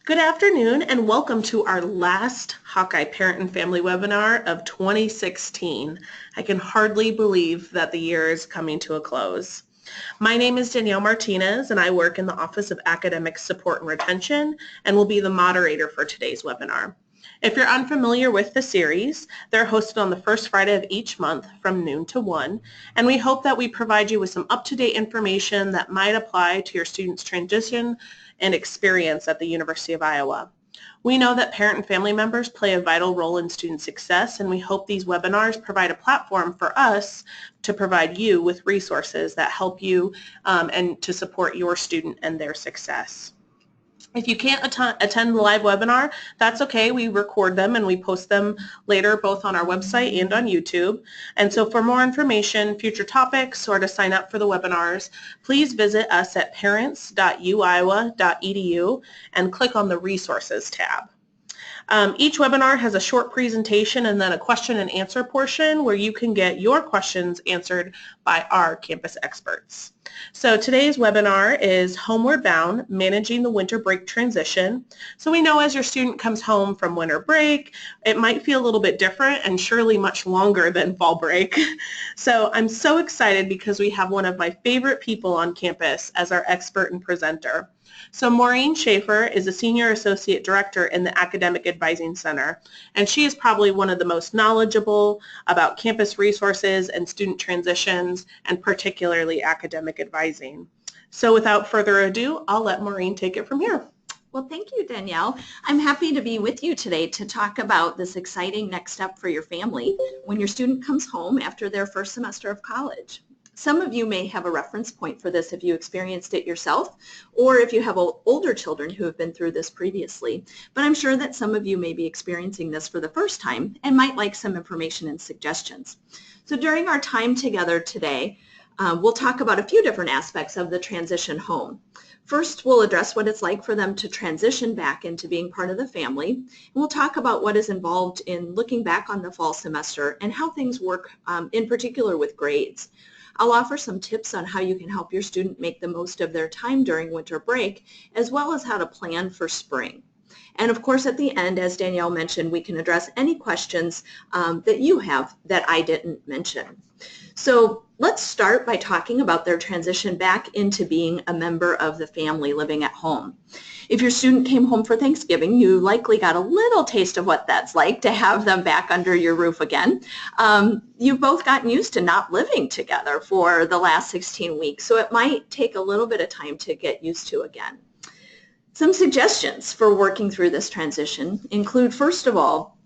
Good afternoon and welcome to our last Hawkeye Parent and Family webinar of 2016. I can hardly believe that the year is coming to a close. My name is Danielle Martinez and I work in the Office of Academic Support and Retention and will be the moderator for today's webinar. If you're unfamiliar with the series, they're hosted on the first Friday of each month from noon to 1, and we hope that we provide you with some up-to-date information that might apply to your students' transition and experience at the University of Iowa. We know that parent and family members play a vital role in student success, and we hope these webinars provide a platform for us to provide you with resources that help you and to support your student and their success. If you can't attend the live webinar, that's okay. We record them and we post them later both on our website and on YouTube. And so for more information, future topics, or to sign up for the webinars, please visit us at parents.uiowa.edu and click on the Resources tab. Each webinar has a short presentation and then a question and answer portion where you can get your questions answered by our campus experts. So today's webinar is Homeward Bound, Managing the Winter Break Transition. So we know as your student comes home from winter break, it might feel a little bit different and surely much longer than fall break. So I'm so excited because we have one of my favorite people on campus as our expert and presenter. So Maureen Schaefer is a Senior Associate Director in the Academic Advising Center, and she is probably one of the most knowledgeable about campus resources and student transitions, and particularly academic advising. So without further ado, I'll let Maureen take it from here. Well, thank you, Danielle. I'm happy to be with you today to talk about this exciting next step for your family when your student comes home after their first semester of college. Some of you may have a reference point for this if you experienced it yourself, or if you have older children who have been through this previously. But I'm sure that some of you may be experiencing this for the first time and might like some information and suggestions. So during our time together today, we'll talk about a few different aspects of the transition home. First, we'll address what it's like for them to transition back into being part of the family. And we'll talk about what is involved in looking back on the fall semester and how things work in particular with grades. I'll offer some tips on how you can help your student make the most of their time during winter break, as well as how to plan for spring. And of course, at the end, as Danielle mentioned, we can address any questions that you have that I didn't mention. So let's start by talking about their transition back into being a member of the family living at home. If your student came home for Thanksgiving, you likely got a little taste of what that's like to have them back under your roof again. You've both gotten used to not living together for the last 16 weeks, so it might take a little bit of time to get used to again. Some suggestions for working through this transition include, first of all,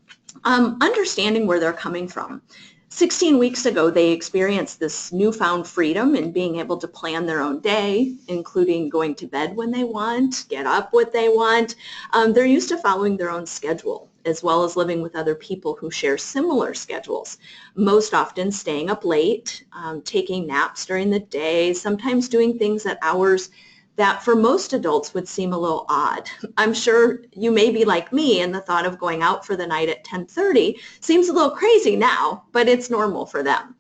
understanding where they're coming from. 16 weeks ago, they experienced this newfound freedom in being able to plan their own day, including going to bed when they want, get up what they want. They're used to following their own schedule, as well as living with other people who share similar schedules, most often staying up late, taking naps during the day, sometimes doing things at hours that for most adults would seem a little odd. I'm sure you may be like me, and the thought of going out for the night at 10:30 seems a little crazy now, but it's normal for them.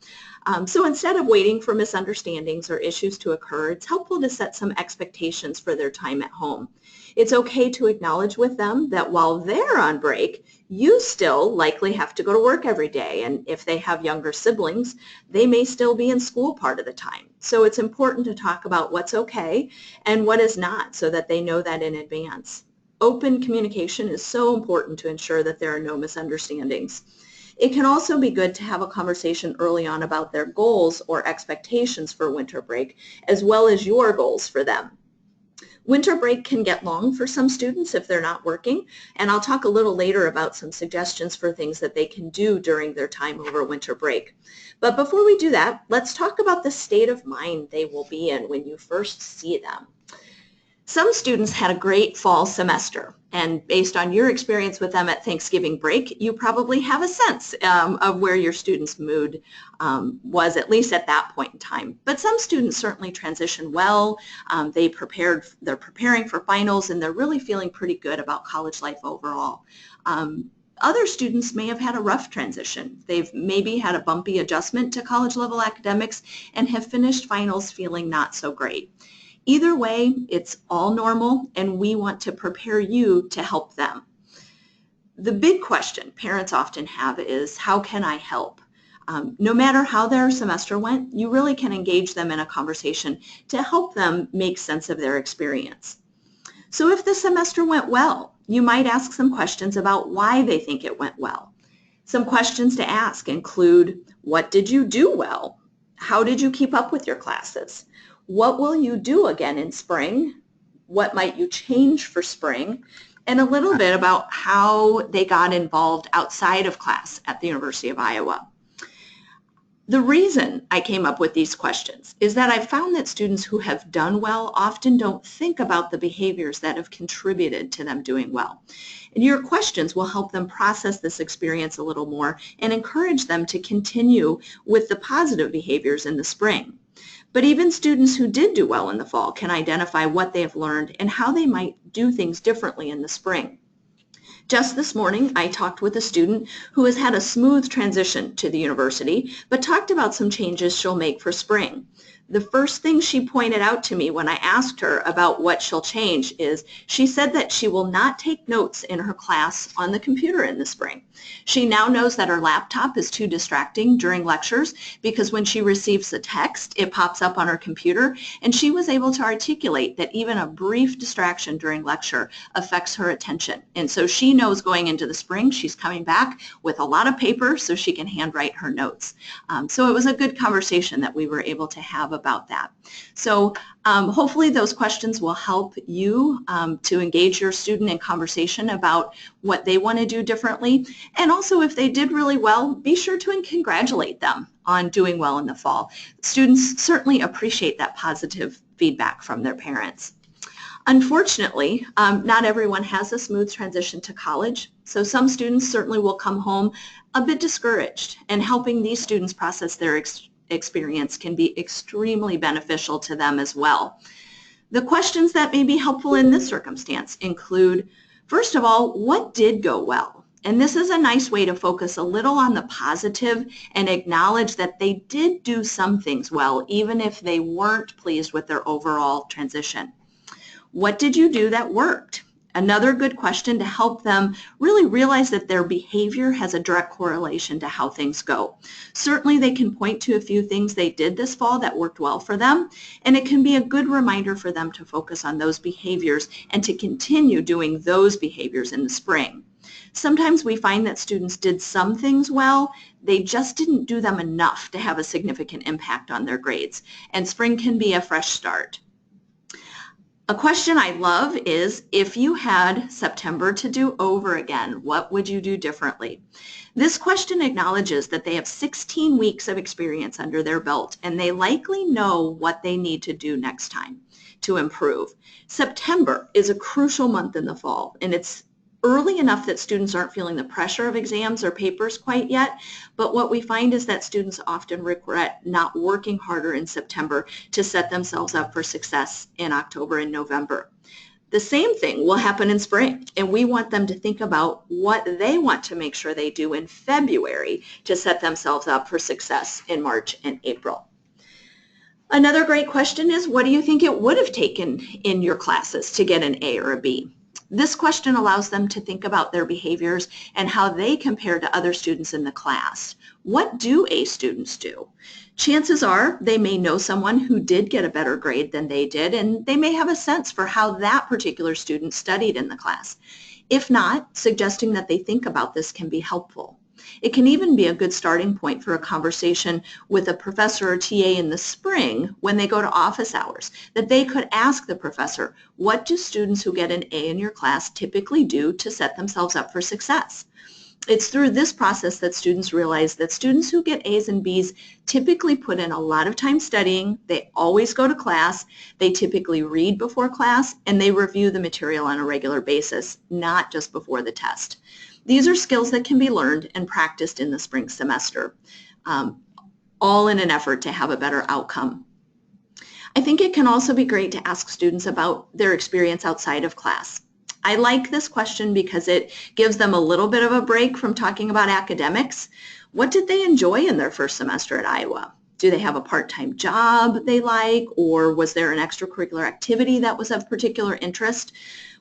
So instead of waiting for misunderstandings or issues to occur, it's helpful to set some expectations for their time at home. It's okay to acknowledge with them that while they're on break, you still likely have to go to work every day, and if they have younger siblings, they may still be in school part of the time. So it's important to talk about what's okay and what is not so that they know that in advance. Open communication is so important to ensure that there are no misunderstandings. It can also be good to have a conversation early on about their goals or expectations for winter break, as well as your goals for them. Winter break can get long for some students if they're not working, and I'll talk a little later about some suggestions for things that they can do during their time over winter break. But before we do that, let's talk about the state of mind they will be in when you first see them. Some students had a great fall semester, and based on your experience with them at Thanksgiving break, you probably have a sense of where your student's mood was, at least at that point in time. But some students certainly transition well. They're preparing for finals, and they're really feeling pretty good about college life overall. Other students may have had a rough transition. They've maybe had a bumpy adjustment to college level academics and have finished finals feeling not so great. Either way, it's all normal, and we want to prepare you to help them. The big question parents often have is, how can I help? No matter how their semester went, you really can engage them in a conversation to help them make sense of their experience. So if the semester went well, you might ask some questions about why they think it went well. Some questions to ask include, what did you do well? How did you keep up with your classes? What will you do again in spring? What might you change for spring? And a little bit about how they got involved outside of class at the University of Iowa. The reason I came up with these questions is that I found that students who have done well often don't think about the behaviors that have contributed to them doing well. And your questions will help them process this experience a little more and encourage them to continue with the positive behaviors in the spring. But even students who did do well in the fall can identify what they have learned and how they might do things differently in the spring. Just this morning, I talked with a student who has had a smooth transition to the university, but talked about some changes she'll make for spring. The first thing she pointed out to me when I asked her about what she'll change is she said that she will not take notes in her class on the computer in the spring. She now knows that her laptop is too distracting during lectures because when she receives a text, it pops up on her computer, and she was able to articulate that even a brief distraction during lecture affects her attention. And so she knows going into the spring she's coming back with a lot of paper so she can handwrite her notes. So it was a good conversation that we were able to have about that. So hopefully those questions will help you to engage your student in conversation about what they want to do differently. And also, if they did really well, be sure to congratulate them on doing well in the fall. Students certainly appreciate that positive feedback from their parents. Unfortunately, not everyone has a smooth transition to college, so some students certainly will come home a bit discouraged, and helping these students process their experience can be extremely beneficial to them as well. The questions that may be helpful in this circumstance include, first of all, what did go well? And this is a nice way to focus a little on the positive and acknowledge that they did do some things well, even if they weren't pleased with their overall transition. What did you do that worked? Another good question to help them really realize that their behavior has a direct correlation to how things go. Certainly they can point to a few things they did this fall that worked well for them, and it can be a good reminder for them to focus on those behaviors and to continue doing those behaviors in the spring. Sometimes we find that students did some things well, they just didn't do them enough to have a significant impact on their grades, and spring can be a fresh start. A question I love is, if you had September to do over again, what would you do differently? This question acknowledges that they have 16 weeks of experience under their belt, and they likely know what they need to do next time to improve. September is a crucial month in the fall, and it's early enough that students aren't feeling the pressure of exams or papers quite yet, but what we find is that students often regret not working harder in September to set themselves up for success in October and November. The same thing will happen in spring, and we want them to think about what they want to make sure they do in February to set themselves up for success in March and April. Another great question is, what do you think it would have taken in your classes to get an A or a B? This question allows them to think about their behaviors and how they compare to other students in the class. What do A students do? Chances are they may know someone who did get a better grade than they did, and they may have a sense for how that particular student studied in the class. If not, suggesting that they think about this can be helpful. It can even be a good starting point for a conversation with a professor or TA in the spring when they go to office hours, that they could ask the professor, what do students who get an A in your class typically do to set themselves up for success? It's through this process that students realize that students who get A's and B's typically put in a lot of time studying, they always go to class, they typically read before class, and they review the material on a regular basis, not just before the test. These are skills that can be learned and practiced in the spring semester, all in an effort to have a better outcome. I think it can also be great to ask students about their experience outside of class. I like this question because it gives them a little bit of a break from talking about academics. What did they enjoy in their first semester at Iowa? Do they have a part-time job they like, or was there an extracurricular activity that was of particular interest?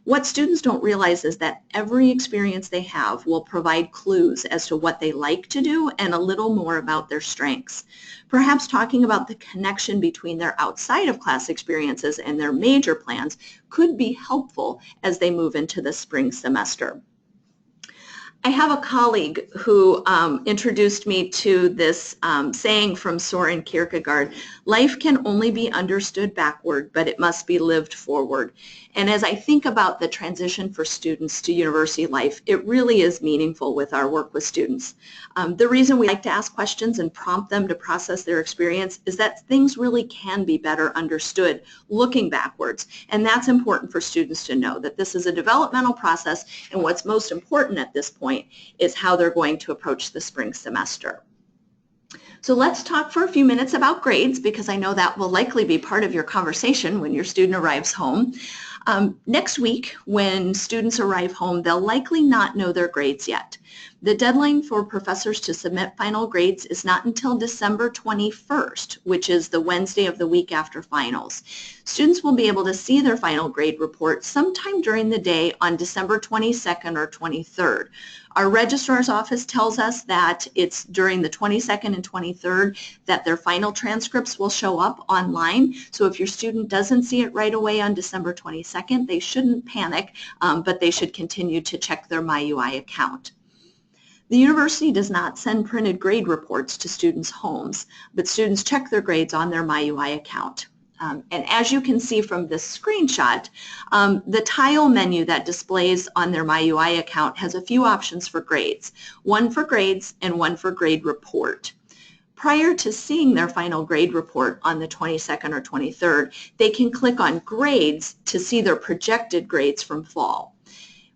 What students don't realize is that every experience they have will provide clues as to what they like to do and a little more about their strengths. Perhaps talking about the connection between their outside of class experiences and their major plans could be helpful as they move into the spring semester. I have a colleague who introduced me to this saying from Soren Kierkegaard: life can only be understood backward, but it must be lived forward. And as I think about the transition for students to university life, it really is meaningful with our work with students. The reason we like to ask questions and prompt them to process their experience is that things really can be better understood looking backwards. And that's important for students to know, that this is a developmental process, and what's most important at this point is how they're going to approach the spring semester. So let's talk for a few minutes about grades, because I know that will likely be part of your conversation when your student arrives home. Next week, when students arrive home, they'll likely not know their grades yet. The deadline for professors to submit final grades is not until December 21st, which is the Wednesday of the week after finals. Students will be able to see their final grade report sometime during the day on December 22nd or 23rd. Our registrar's office tells us that it's during the 22nd and 23rd that their final transcripts will show up online. So if your student doesn't see it right away on December 22nd, they shouldn't panic, but they should continue to check their MyUI account. The university does not send printed grade reports to students' homes, but students check their grades on their MyUI account. And as you can see from this screenshot, the tile menu that displays on their MyUI account has a few options for grades, one for grades and one for grade report. Prior to seeing their final grade report on the 22nd or 23rd, they can click on grades to see their projected grades from fall.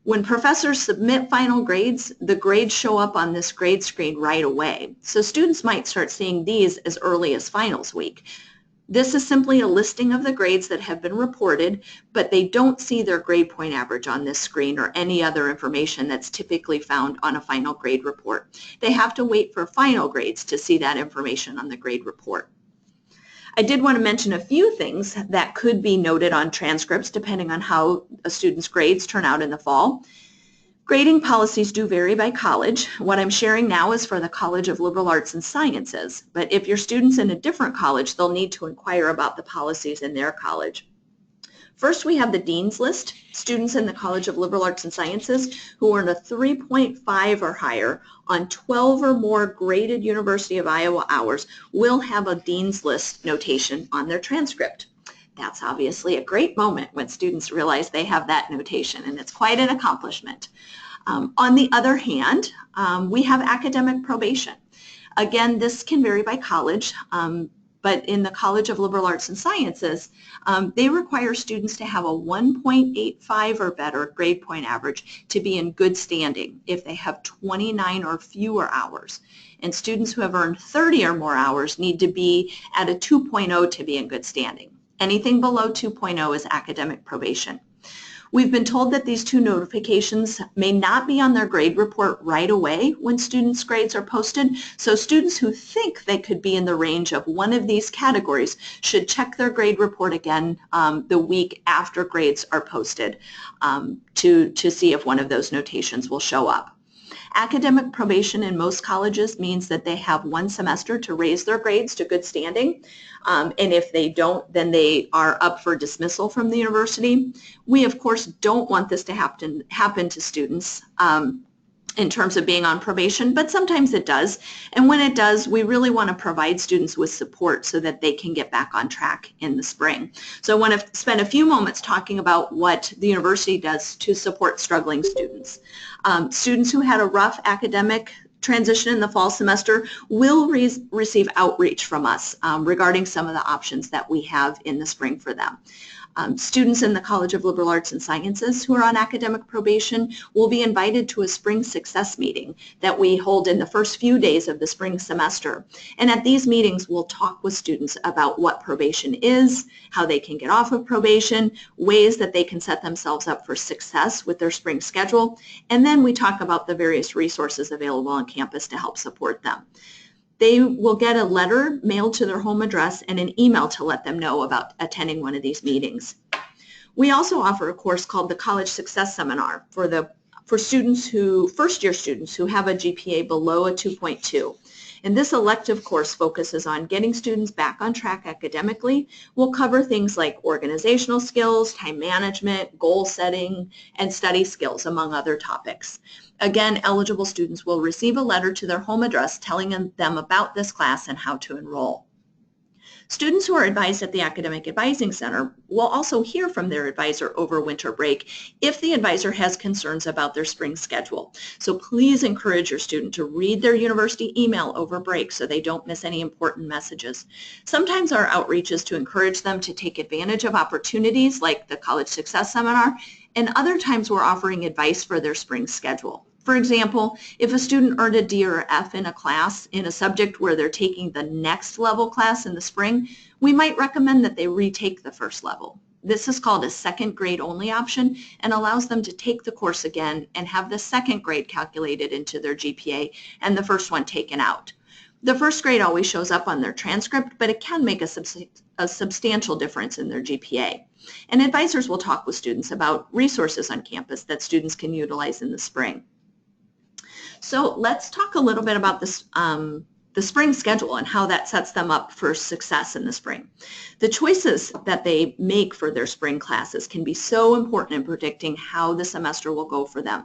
When professors submit final grades, the grades show up on this grade screen right away. So students might start seeing these as early as finals week. This is simply a listing of the grades that have been reported, but they don't see their grade point average on this screen or any other information that's typically found on a final grade report. They have to wait for final grades to see that information on the grade report. I did want to mention a few things that could be noted on transcripts depending on how a student's grades turn out in the fall. Grading policies do vary by college. What I'm sharing now is for the College of Liberal Arts and Sciences, but if your student's in a different college, they'll need to inquire about the policies in their college. First, we have the Dean's List. Students in the College of Liberal Arts and Sciences who earn a 3.5 or higher on 12 or more graded University of Iowa hours will have a Dean's List notation on their transcript. That's obviously a great moment when students realize they have that notation, and it's quite an accomplishment. On the other hand, we have academic probation. Again, this can vary by college, but in the College of Liberal Arts and Sciences, they require students to have a 1.85 or better grade point average to be in good standing if they have 29 or fewer hours. And students who have earned 30 or more hours need to be at a 2.0 to be in good standing. Anything below 2.0 is academic probation. We've been told that these two notifications may not be on their grade report right away when students' grades are posted, so students who think they could be in the range of one of these categories should check their grade report again the week after grades are posted to see if one of those notations will show up. Academic probation in most colleges means that they have one semester to raise their grades to good standing, and if they don't, then they are up for dismissal from the university. We, of course, don't want this to happen to students in terms of being on probation, but sometimes it does. And when it does, we really want to provide students with support so that they can get back on track in the spring. So I want to spend a few moments talking about what the university does to support struggling students. Students who had a rough academic transition in the fall semester will receive outreach from us regarding some of the options that we have in the spring for them. Students in the College of Liberal Arts and Sciences who are on academic probation will be invited to a spring success meeting that we hold in the first few days of the spring semester. And at these meetings, we'll talk with students about what probation is, how they can get off of probation, ways that they can set themselves up for success with their spring schedule, and then we talk about the various resources available on campus to help support them. They will get a letter mailed to their home address and an email to let them know about attending one of these meetings. We also offer a course called the College Success Seminar for students first-year students who have a GPA below a 2.2. And this elective course focuses on getting students back on track academically. We'll cover things like organizational skills, time management, goal setting, and study skills, among other topics. Again, eligible students will receive a letter to their home address telling them about this class and how to enroll. Students who are advised at the Academic Advising Center will also hear from their advisor over winter break if the advisor has concerns about their spring schedule. So please encourage your student to read their university email over break so they don't miss any important messages. Sometimes our outreach is to encourage them to take advantage of opportunities like the College Success Seminar, and other times we're offering advice for their spring schedule. For example, if a student earned a D or F in a class in a subject where they're taking the next level class in the spring, we might recommend that they retake the first level. This is called a second grade only option and allows them to take the course again and have the second grade calculated into their GPA and the first one taken out. The first grade always shows up on their transcript, but it can make a substantial difference in their GPA. And advisors will talk with students about resources on campus that students can utilize in the spring. So let's talk a little bit about this, the spring schedule and how that sets them up for success in the spring. The choices that they make for their spring classes can be so important in predicting how the semester will go for them.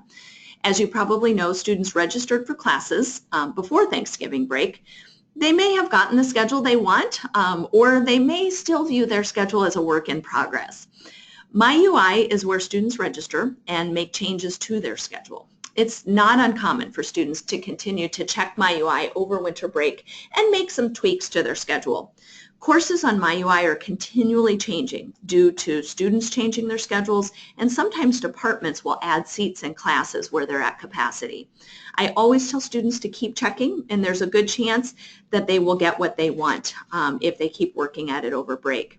As you probably know, students registered for classes before Thanksgiving break. They may have gotten the schedule they want, or they may still view their schedule as a work in progress. My UI is where students register and make changes to their schedule. It's not uncommon for students to continue to check My UI over winter break and make some tweaks to their schedule. Courses on My UI are continually changing due to students changing their schedules, and sometimes departments will add seats in classes where they're at capacity. I always tell students to keep checking, and there's a good chance that they will get what they want if they keep working at it over break.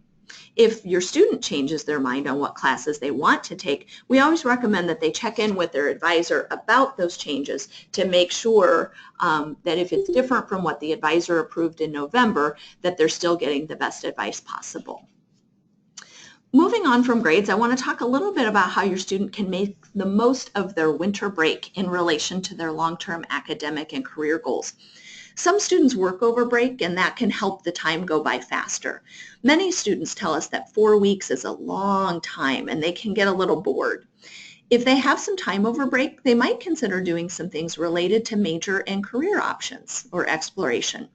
If your student changes their mind on what classes they want to take, we always recommend that they check in with their advisor about those changes to make sure that if it's different from what the advisor approved in November, that they're still getting the best advice possible. Moving on from grades, I want to talk a little bit about how your student can make the most of their winter break in relation to their long-term academic and career goals. Some students work over break, and that can help the time go by faster. Many students tell us that 4 weeks is a long time and they can get a little bored. If they have some time over break, they might consider doing some things related to major and career options or exploration.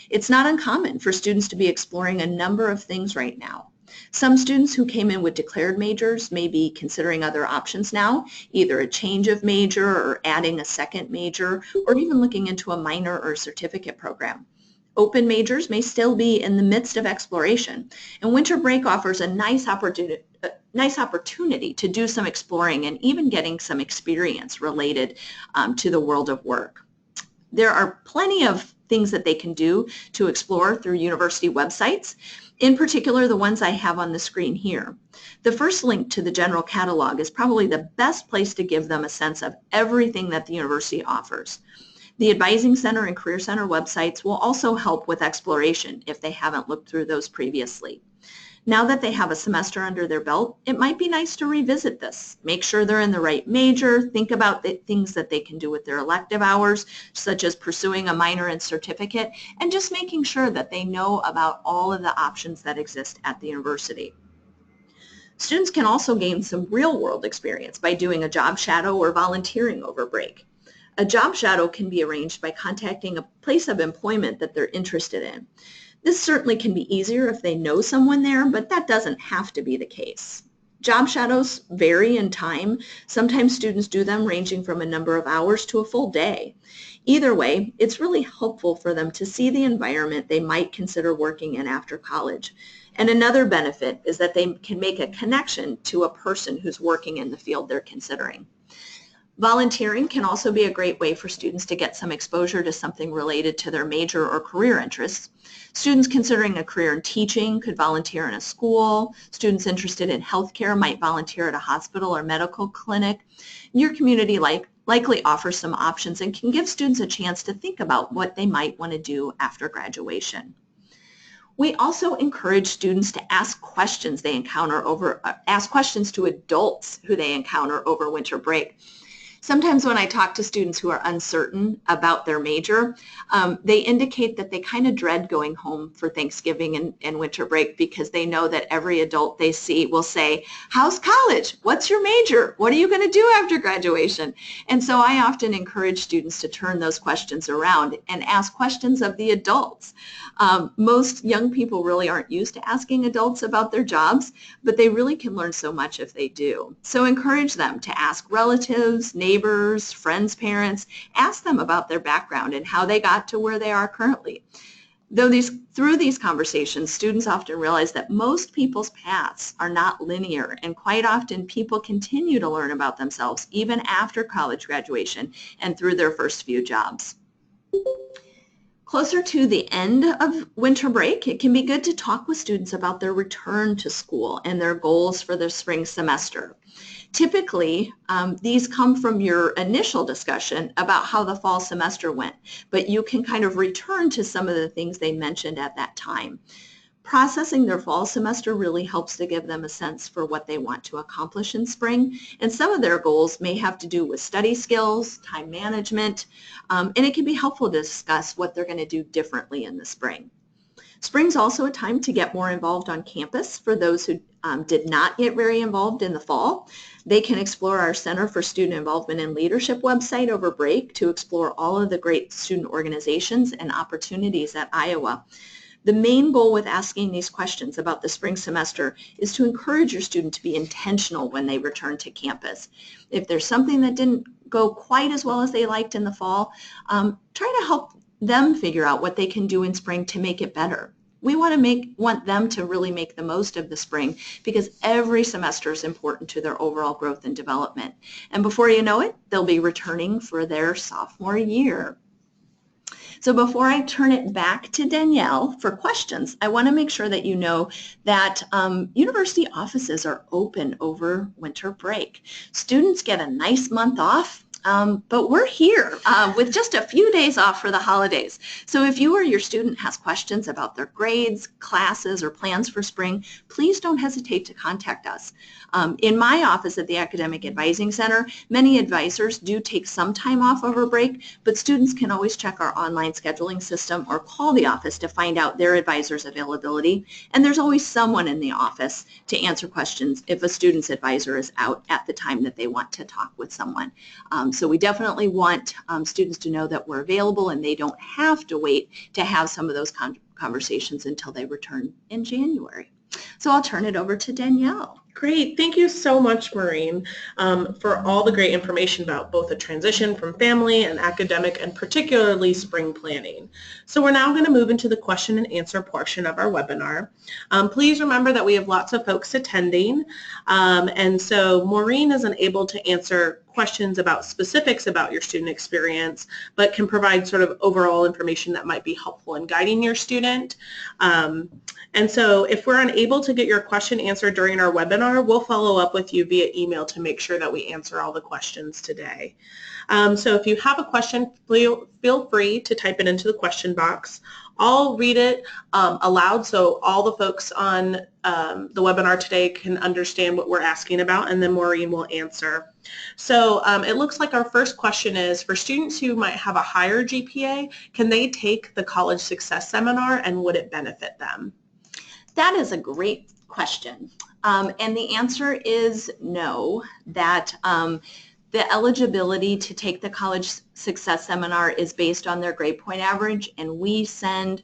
It's not uncommon for students to be exploring a number of things right now. Some students who came in with declared majors may be considering other options now, either a change of major or adding a second major, or even looking into a minor or certificate program. Open majors may still be in the midst of exploration, and winter break offers a nice opportunity to do some exploring and even getting some experience related to the world of work. There are plenty of things that they can do to explore through university websites, in particular the ones I have on the screen here. The first link to the general catalog is probably the best place to give them a sense of everything that the university offers. The Advising Center and Career Center websites will also help with exploration if they haven't looked through those previously. Now that they have a semester under their belt, it might be nice to revisit this. Make sure they're in the right major, think about the things that they can do with their elective hours, such as pursuing a minor and certificate, and just making sure that they know about all of the options that exist at the university. Students can also gain some real-world experience by doing a job shadow or volunteering over break. A job shadow can be arranged by contacting a place of employment that they're interested in. This certainly can be easier if they know someone there, but that doesn't have to be the case. Job shadows vary in time. Sometimes students do them ranging from a number of hours to a full day. Either way, it's really helpful for them to see the environment they might consider working in after college. And another benefit is that they can make a connection to a person who's working in the field they're considering. Volunteering can also be a great way for students to get some exposure to something related to their major or career interests. Students considering a career in teaching could volunteer in a school. Students interested in healthcare might volunteer at a hospital or medical clinic. Your community likely offers some options and can give students a chance to think about what they might want to do after graduation. We also encourage students to ask questions ask questions to adults who they encounter over winter break. Sometimes when I talk to students who are uncertain about their major, they indicate that they kind of dread going home for Thanksgiving and winter break because they know that every adult they see will say, "How's college? What's your major? What are you going to do after graduation?" And so I often encourage students to turn those questions around and ask questions of the adults. Most young people really aren't used to asking adults about their jobs, but they really can learn so much if they do. So encourage them to ask relatives, neighbors, friends, parents, ask them about their background and how they got to where they are currently. Through these conversations, students often realize that most people's paths are not linear, and quite often people continue to learn about themselves even after college graduation and through their first few jobs. Closer to the end of winter break, it can be good to talk with students about their return to school and their goals for the spring semester. Typically, these come from your initial discussion about how the fall semester went, but you can kind of return to some of the things they mentioned at that time. Processing their fall semester really helps to give them a sense for what they want to accomplish in spring, and some of their goals may have to do with study skills, time management, and it can be helpful to discuss what they're going to do differently in the spring. Spring's also a time to get more involved on campus for those who did not get very involved in the fall. They can explore our Center for Student Involvement and Leadership website over break to explore all of the great student organizations and opportunities at Iowa. The main goal with asking these questions about the spring semester is to encourage your student to be intentional when they return to campus. If there's something that didn't go quite as well as they liked in the fall, try to help them figure out what they can do in spring to make it better. We want them to really make the most of the spring because every semester is important to their overall growth and development. And before you know it, they'll be returning for their sophomore year. So before I turn it back to Danielle for questions, I want to make sure that you know that university offices are open over winter break. Students get a nice month off. But we're here with just a few days off for the holidays. So if you or your student has questions about their grades, classes, or plans for spring, please don't hesitate to contact us. In my office at the Academic Advising Center, many advisors do take some time off over break, but students can always check our online scheduling system or call the office to find out their advisor's availability. And there's always someone in the office to answer questions if a student's advisor is out at the time that they want to talk with someone. So we definitely want students to know that we're available and they don't have to wait to have some of those conversations until they return in January. So I'll turn it over to Danielle. Great. Thank you so much, Maureen, for all the great information about both the transition from family and academic and particularly spring planning. So we're now going to move into the question and answer portion of our webinar. Please remember that we have lots of folks attending, and so Maureen isn't able to answer questions about specifics about your student experience, but can provide sort of overall information that might be helpful in guiding your student. And so if we're unable to get your question answered during our webinar, we'll follow up with you via email to make sure that we answer all the questions today. So if you have a question, feel free to type it into the question box. I'll read it aloud so all the folks on the webinar today can understand what we're asking about, and then Maureen will answer. So it looks like our first question is, for students who might have a higher GPA, can they take the College Success Seminar and would it benefit them? That is a great question. And the answer is no, that the eligibility to take the College Success Seminar is based on their grade point average, and we send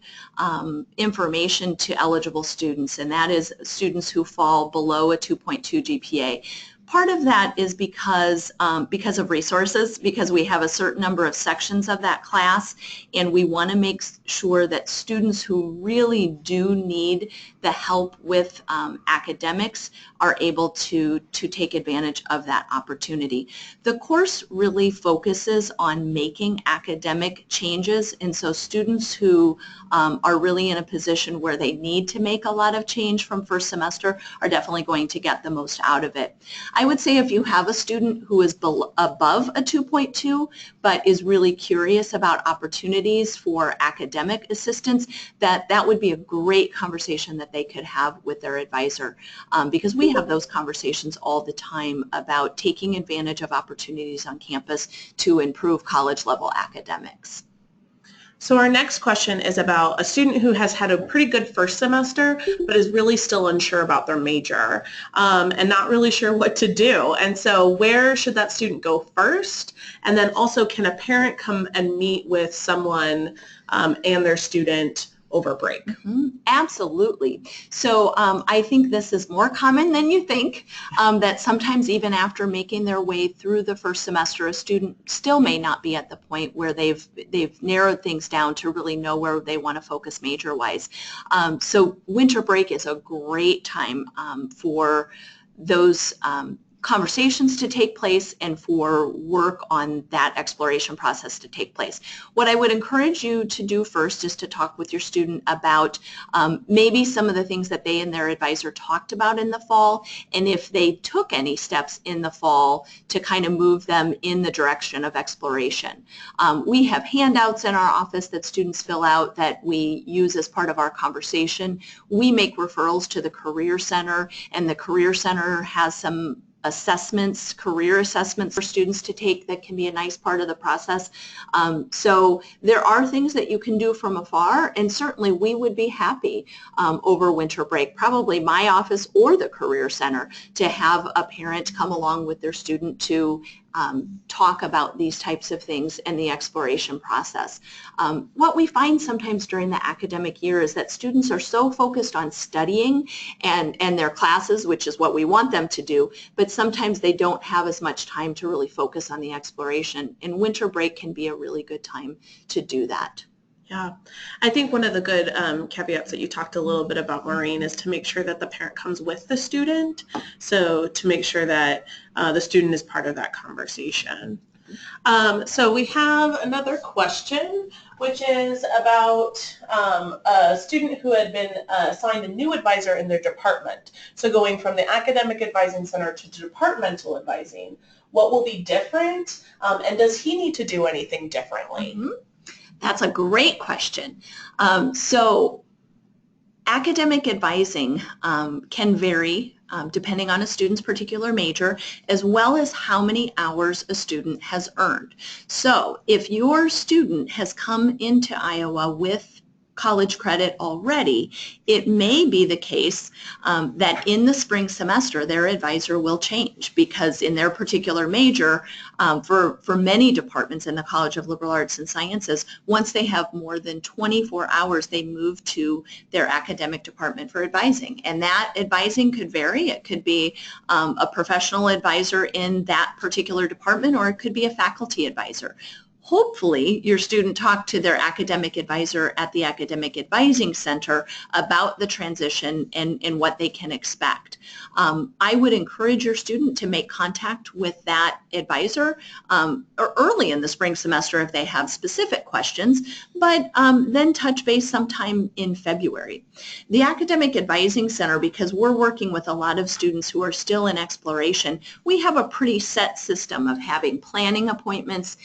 information to eligible students, and that is students who fall below a 2.2 GPA. Part of that is because of resources, because we have a certain number of sections of that class, and we want to make sure that students who really do need the help with academics are able to take advantage of that opportunity. The course really focuses on making academic changes, and so students who are really in a position where they need to make a lot of change from first semester are definitely going to get the most out of it. I would say if you have a student who is above a 2.2 but is really curious about opportunities for academic assistance, that would be a great conversation that they could have with their advisor, because we have those conversations all the time about taking advantage of opportunities on campus to improve college level academics. So our next question is about a student who has had a pretty good first semester, but is really still unsure about their major, and not really sure what to do. And so where should that student go first? And then also, can a parent come and meet with someone and their student over break? Mm-hmm. Absolutely. So I think this is more common than you think, that sometimes even after making their way through the first semester, a student still may not be at the point where they've narrowed things down to really know where they want to focus major-wise. So winter break is a great time for those conversations to take place and for work on that exploration process to take place. What I would encourage you to do first is to talk with your student about maybe some of the things that they and their advisor talked about in the fall, and if they took any steps in the fall to kind of move them in the direction of exploration. We have handouts in our office that students fill out that we use as part of our conversation. We make referrals to the Career Center, and the Career Center has some assessments, career assessments for students to take that can be a nice part of the process. So there are things that you can do from afar, and certainly we would be happy over winter break, probably my office or the Career Center, to have a parent come along with their student to talk about these types of things and the exploration process. What we find sometimes during the academic year is that students are so focused on studying and their classes, which is what we want them to do, but sometimes they don't have as much time to really focus on the exploration, and winter break can be a really good time to do that. Yeah, I think one of the good caveats that you talked a little bit about, Maureen, is to make sure that the parent comes with the student. So to make sure that the student is part of that conversation. So we have another question, which is about a student who had been assigned a new advisor in their department. So going from the academic advising center to departmental advising, what will be different? And does he need to do anything differently? Mm-hmm. That's a great question. So academic advising can vary depending on a student's particular major, as well as how many hours a student has earned. So if your student has come into Iowa with college credit already, it may be the case that in the spring semester their advisor will change, because in their particular major, for many departments in the College of Liberal Arts and Sciences, once they have more than 24 hours, they move to their academic department for advising. And that advising could vary. It could be a professional advisor in that particular department, or it could be a faculty advisor. Hopefully, your student talked to their academic advisor at the Academic Advising Center about the transition and what they can expect. I would encourage your student to make contact with that advisor early in the spring semester if they have specific questions, but then touch base sometime in February. The Academic Advising Center, because we're working with a lot of students who are still in exploration, we have a pretty set system of having planning appointments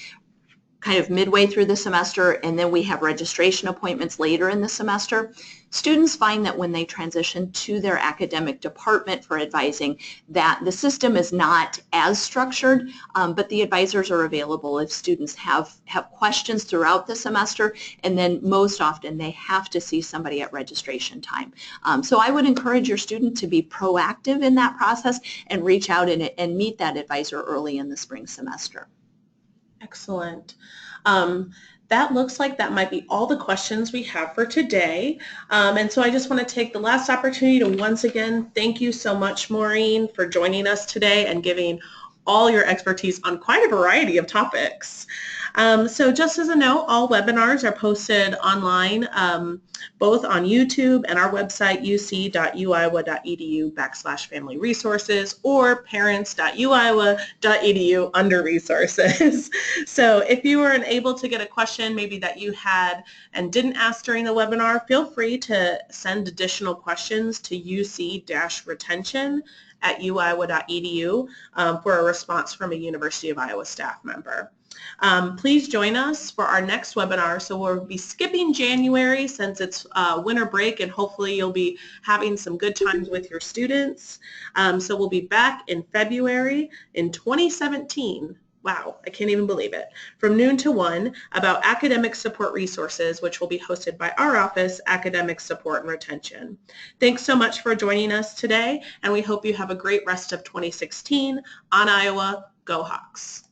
kind of midway through the semester, and then we have registration appointments later in the semester. Students find that when they transition to their academic department for advising, that the system is not as structured, but the advisors are available if students have questions throughout the semester, and then most often they have to see somebody at registration time. So I would encourage your student to be proactive in that process and reach out and meet that advisor early in the spring semester. Excellent. That looks like that might be all the questions we have for today. And so I just want to take the last opportunity to once again thank you so much, Maureen, for joining us today and giving all your expertise on quite a variety of topics. So just as a note, all webinars are posted online, both on YouTube and our website, uc.uiowa.edu/family resources, or parents.uiowa.edu under resources. So if you were unable to get a question maybe that you had and didn't ask during the webinar, feel free to send additional questions to uc-retention uiowa.edu for a response from a University of Iowa staff member. Please join us for our next webinar. So we'll be skipping January since it's winter break, and hopefully you'll be having some good times with your students. So we'll be back in February in 2017. Wow, I can't even believe it. From noon to 1 about academic support resources, which will be hosted by our office, Academic Support and Retention. Thanks so much for joining us today, and we hope you have a great rest of 2016. On Iowa, go Hawks!